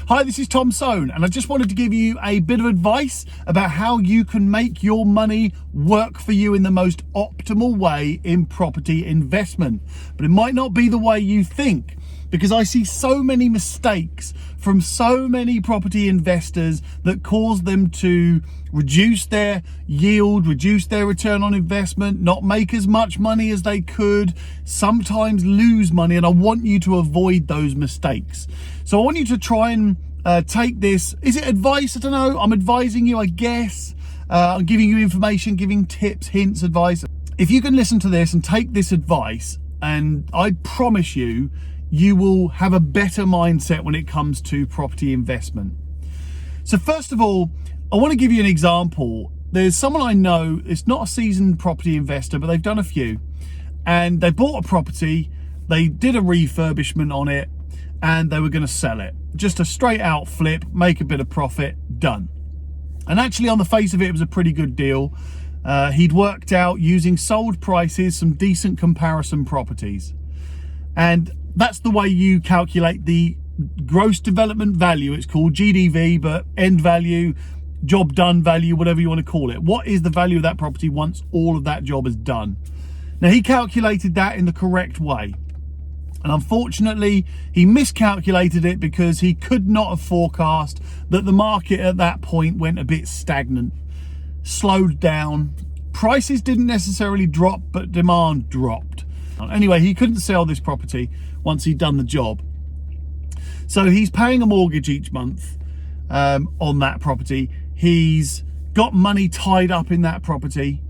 Hi, this is Tom Soane, and I just wanted to give you a bit of advice about how you can make your money work for you in the most optimal way in property investment. But it might not be the way you think, because I see so many mistakes from so many property investors that cause them to reduce their yield, reduce their return on investment, not make as much money as they could, sometimes lose money, and I want you to avoid those mistakes. So I want you to try and take this, is it advice? I don't know, I'm advising you, I guess. I'm giving you information, giving tips, hints, advice. If you can listen to this and take this advice, and I promise you, you will have a better mindset when it comes to property investment. So first of all, I want to give you an example. There's someone I know, it's not a seasoned property investor, but they've done a few, and they bought a property, they did a refurbishment on it, and they were going to sell it. Just a straight out flip, make a bit of profit, done. And actually on the face of it, it was a pretty good deal. He'd worked out using sold prices, some decent comparison properties. And that's the way you calculate the gross development value. It's called GDV, but end value, job done value, whatever you want to call it. What is the value of that property once all of that job is done? Now, he calculated that in the correct way. And unfortunately, he miscalculated it because he could not have forecast that the market at that point went a bit stagnant, slowed down. Prices didn't necessarily drop, but demand dropped. Anyway, he couldn't sell this property once he'd done the job. So he's paying a mortgage each month on that property. He's got money tied up in that property,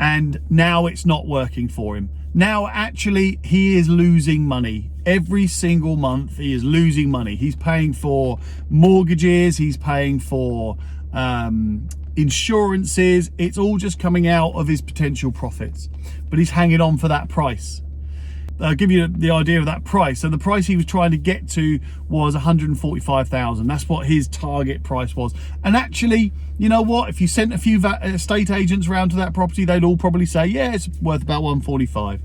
and now it's not working for him. Now, actually, he is losing money. Every single month, he is losing money. He's paying for mortgages, he's paying for insurances. It's all just coming out of his potential profits, but he's hanging on for that price. I'll give you the idea of that price. So the price he was trying to get to was 145,000. That's what his target price was. And actually, you know what? If you sent a few estate agents around to that property, they'd all probably say, yeah, it's worth about 145.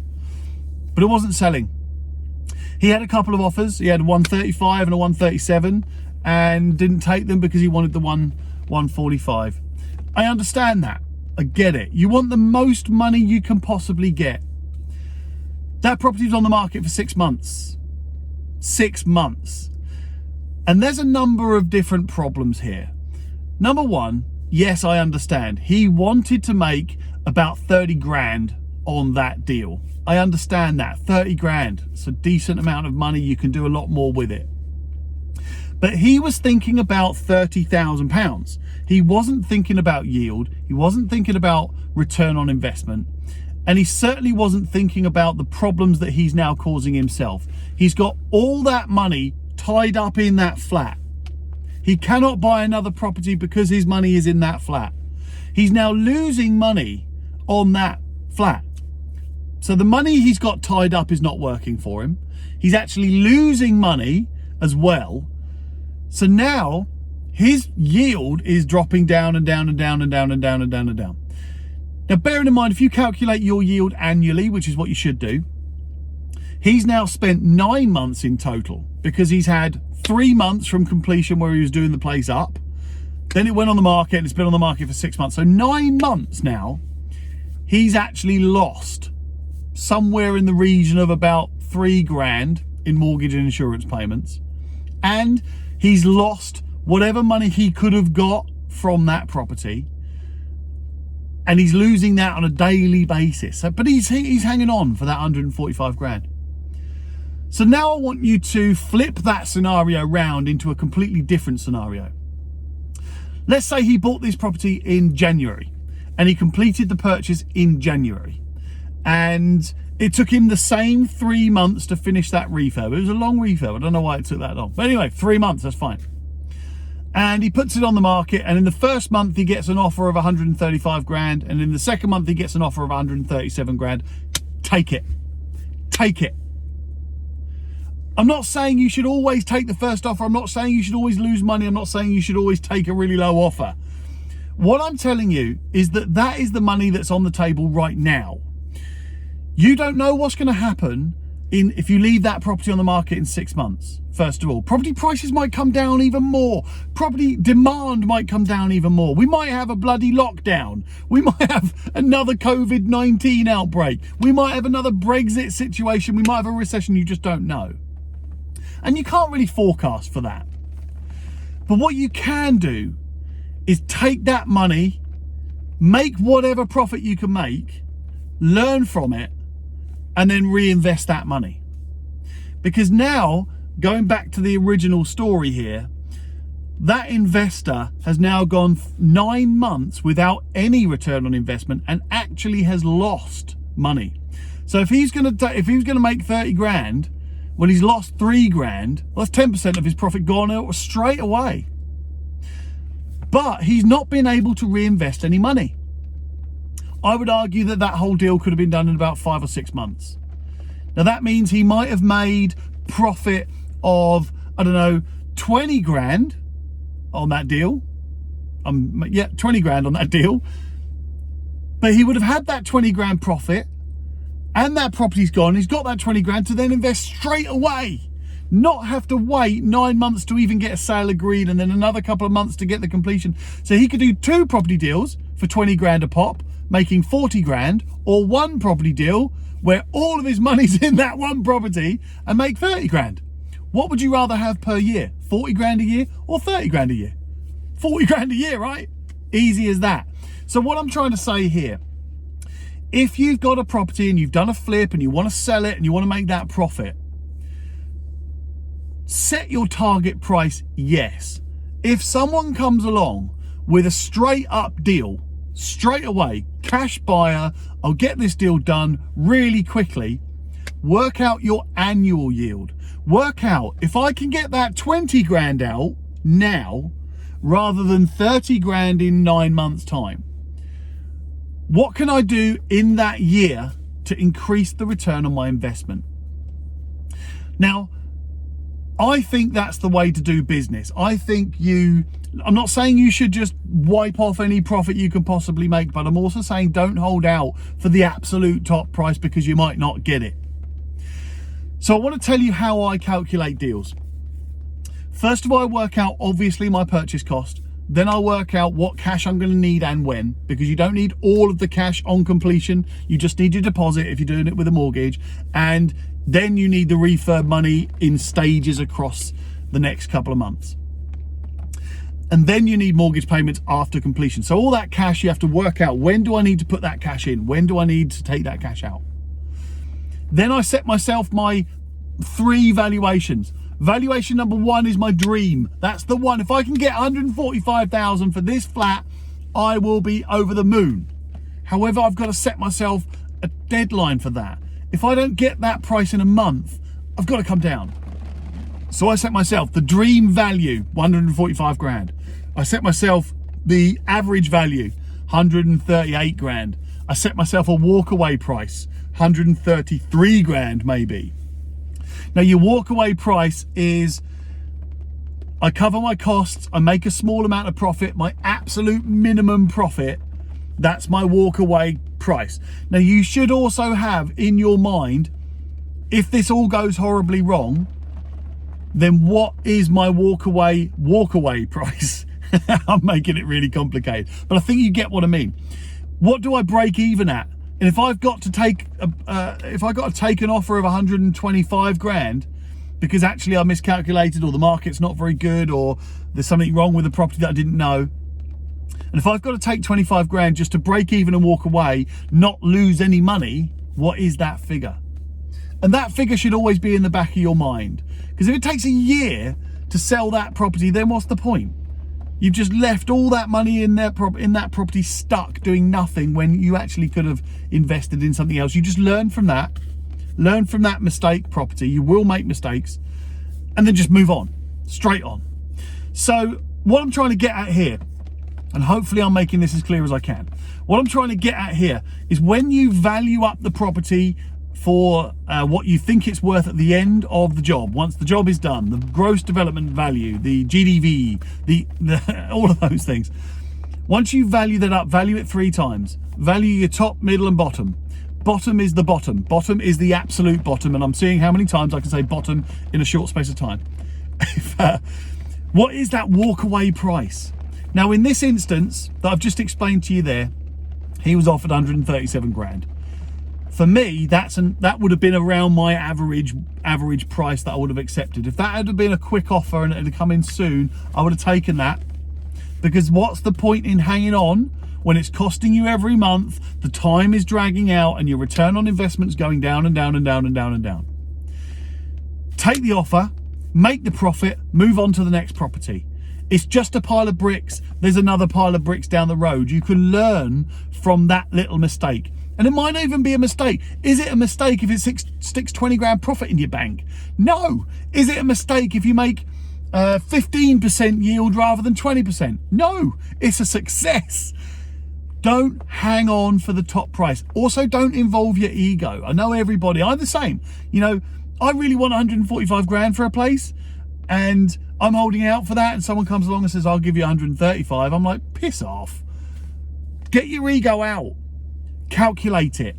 But it wasn't selling. He had a couple of offers. He had a 135 and a 137, and didn't take them because he wanted the 145. I understand that. I get it. You want the most money you can possibly get. That property was on the market for 6 months. 6 months. And there's a number of different problems here. Number one, yes, I understand. He wanted to make about 30 grand on that deal. I understand that. 30 grand. It's a decent amount of money. You can do a lot more with it. But he was thinking about £30,000. He wasn't thinking about yield. He wasn't thinking about return on investment. And he certainly wasn't thinking about the problems that he's now causing himself. He's got all that money tied up in that flat. He cannot buy another property because his money is in that flat. He's now losing money on that flat. So the money he's got tied up is not working for him. He's actually losing money as well. So now his yield is dropping down and down and down and down and down and down and down. Now, bearing in mind, if you calculate your yield annually, which is what you should do, he's now spent 9 months in total, because he's had 3 months from completion where he was doing the place up. Then it went on the market, and it's been on the market for 6 months. So 9 months now, he's actually lost somewhere in the region of about 3 grand in mortgage and insurance payments. And he's lost whatever money he could have got from that property. And he's losing that on a daily basis. But he's hanging on for that 145 grand. So now I want you to flip that scenario round into a completely different scenario. Let's say he bought this property in January and he completed the purchase in January. And it took him the same 3 months to finish that refurb. It was a long refurb. I don't know why it took that long. But anyway, 3 months, that's fine. And he puts it on the market, and in the first month he gets an offer of 135 grand, and in the second month he gets an offer of 137 grand. Take it. Take it. I'm not saying you should always take the first offer. I'm not saying you should always lose money. I'm not saying you should always take a really low offer. What I'm telling you is that that is the money that's on the table right now. You don't know what's going to happen if you leave that property on the market in 6 months. First of all, property prices might come down even more. Property demand might come down even more. We might have a bloody lockdown. We might have another COVID-19 outbreak. We might have another Brexit situation. We might have a recession. You just don't know. And you can't really forecast for that. But what you can do is take that money, make whatever profit you can make, learn from it, and then reinvest that money. Because now, going back to the original story here, that investor has now gone 9 months without any return on investment and actually has lost money. So if he's going to make 30 grand, when he's lost 3 grand, well, that's 10% of his profit gone out straight away. But he's not been able to reinvest any money. I would argue that that whole deal could have been done in about 5 or 6 months. Now that means he might have made profit of, I don't know, 20 grand on that deal. 20 grand on that deal. But he would have had that 20 grand profit and that property's gone. He's got that 20 grand to then invest straight away. Not have to wait 9 months to even get a sale agreed and then another couple of months to get the completion. So he could do 2 property deals for 20 grand a pop, making 40 grand, or 1 property deal where all of his money's in that 1 property and make 30 grand. What would you rather have per year? 40 grand a year or 30 grand a year? 40 grand a year, right? Easy as that. So what I'm trying to say here, if you've got a property and you've done a flip and you want to sell it and you want to make that profit, set your target price, yes. If someone comes along with a straight up deal, straight away, cash buyer, I'll get this deal done really quickly, work out your annual yield. Work out, if I can get that 20 grand out now, rather than 30 grand in 9 months' time, what can I do in that year to increase the return on my investment? Now, I think that's the way to do business. I'm not saying you should just wipe off any profit you can possibly make, but I'm also saying don't hold out for the absolute top price because you might not get it. So I want to tell you how I calculate deals. First of all, I work out obviously my purchase cost. Then I work out what cash I'm going to need and when, because you don't need all of the cash on completion. You just need your deposit if you're doing it with a mortgage. And then you need the refurb money in stages across the next couple of months. And then you need mortgage payments after completion. So all that cash, you have to work out, when do I need to put that cash in? When do I need to take that cash out? Then I set myself my 3 valuations. Valuation number 1 is my dream. That's the one. If I can get 145,000 for this flat, I will be over the moon. However, I've got to set myself a deadline for that. If I don't get that price in a month, I've got to come down. So I set myself the dream value, 145 grand. I set myself the average value, 138 grand. I set myself a walkaway price, 133 grand maybe. Now your walkaway price is, I cover my costs, I make a small amount of profit, my absolute minimum profit, that's my walkaway price. Now you should also have in your mind, if this all goes horribly wrong, then what is my walkaway price? I'm making it really complicated, but I think you get what I mean. What do I break even at? And if I've got to take an offer of 125 grand because actually I miscalculated, or the market's not very good, or there's something wrong with the property that I didn't know, and if I've got to take 25 grand just to break even and walk away, not lose any money, what is that figure? And that figure should always be in the back of your mind, because if it takes a year to sell that property, then what's the point? You've just left all that money in that property stuck doing nothing when you actually could have invested in something else. You just learn from that mistake property. You will make mistakes, and then just move on, straight on. So what I'm trying to get at here, and hopefully I'm making this as clear as I can, what I'm trying to get at here is when you value up the property for what you think it's worth at the end of the job, once the job is done, the gross development value, the GDV, the all of those things. Once you value that up, value it 3 times. Value your top, middle and bottom. bottom is the bottom. Bottom is the absolute bottom, and I'm seeing how many times I can say bottom in a short space of time. What is that walkaway price? Now, in this instance that I've just explained to you there, he was offered 137 grand. For me, that would have been around my average price that I would have accepted. If that had been a quick offer and it had come in soon, I would have taken that. Because what's the point in hanging on when it's costing you every month, the time is dragging out, and your return on investment is going down and down and down and down and down? Take the offer, make the profit, move on to the next property. It's just a pile of bricks. There's another pile of bricks down the road. You can learn from that little mistake. And it might not even be a mistake. Is it a mistake if it sticks 20 grand profit in your bank? No. Is it a mistake if you make 15% yield rather than 20%? No. It's a success. Don't hang on for the top price. Also, don't involve your ego. I know everybody, I'm the same. You know, I really want 145 grand for a place, and I'm holding out for that, and someone comes along and says, I'll give you 135. I'm like, piss off. Get your ego out. Calculate it.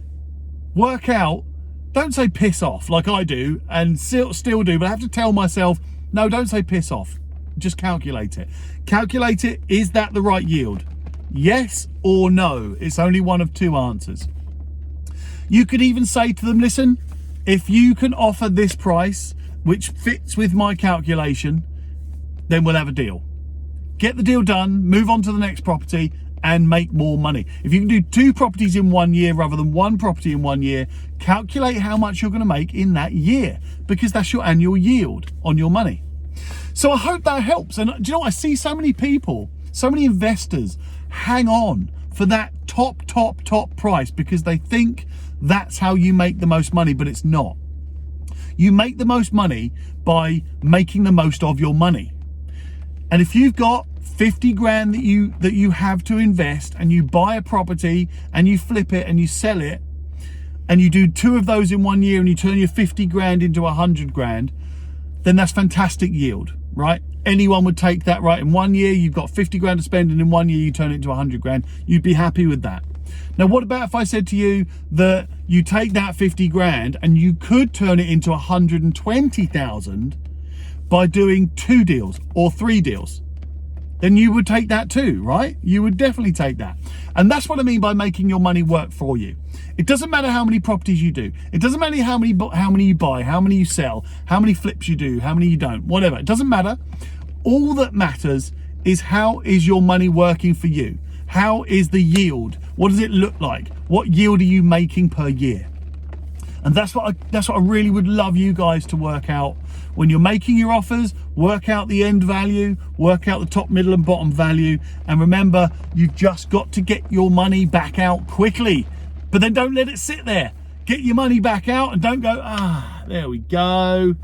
Work out. Don't say piss off like I do and still do, but I have to tell myself, no, don't say piss off. Just calculate it. Calculate it. Is that the right yield? Yes or no. It's only one of two answers. You could even say to them, listen, if you can offer this price, which fits with my calculation, then we'll have a deal. Get the deal done, move on to the next property, and make more money. If you can do 2 properties in 1 year rather than 1 property in 1 year, calculate how much you're going to make in that year, because that's your annual yield on your money. So I hope that helps. And do you know what? I see so many people, so many investors hang on for that top price because they think that's how you make the most money, but it's not. You make the most money by making the most of your money. And if you've got 50 grand that you have to invest, and you buy a property and you flip it and you sell it, and you do 2 of those in 1 year and you turn your 50 grand into 100 grand, then that's fantastic yield, right? Anyone would take that, right? In 1 year, you've got 50 grand to spend, and in 1 year you turn it into 100 grand. You'd be happy with that. Now, what about if I said to you that you take that 50 grand and you could turn it into 120,000 by doing 2 deals or 3 deals? Then you would take that too, right? You would definitely take that. And that's what I mean by making your money work for you. It doesn't matter how many properties you do. It doesn't matter how many you buy, how many you sell, how many flips you do, how many you don't, whatever. It doesn't matter. All that matters is, how is your money working for you? How is the yield? What does it look like? What yield are you making per year? And that's what I really would love you guys to work out. When you're making your offers, work out the end value, work out the top, middle and bottom value. And remember, you've just got to get your money back out quickly. But then don't let it sit there. Get your money back out and don't go, there we go.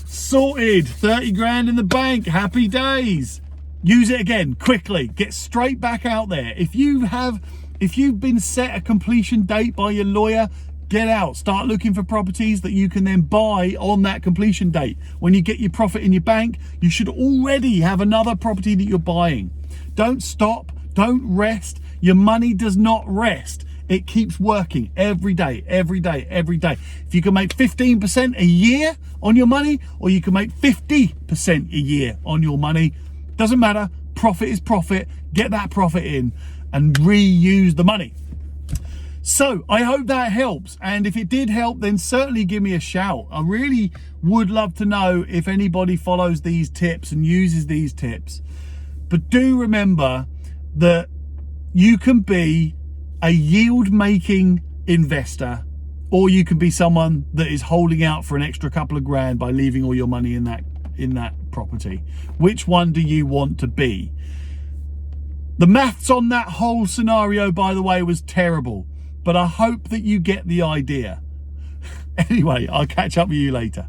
Sorted, 30 grand in the bank, happy days. Use it again, quickly, get straight back out there. If you've been set a completion date by your lawyer, get out, start looking for properties that you can then buy on that completion date. When you get your profit in your bank, you should already have another property that you're buying. Don't stop, don't rest. Your money does not rest. It keeps working every day, every day, every day. If you can make 15% a year on your money, or you can make 50% a year on your money, doesn't matter. Profit is profit. Get that profit in and reuse the money. So I hope that helps. And if it did help, then certainly give me a shout. I really would love to know if anybody follows these tips and uses these tips. But do remember that you can be a yield making investor, or you can be someone that is holding out for an extra couple of grand by leaving all your money in that property. Which one do you want to be? The maths on that whole scenario, by the way, was terrible, but I hope that you get the idea. Anyway, I'll catch up with you later.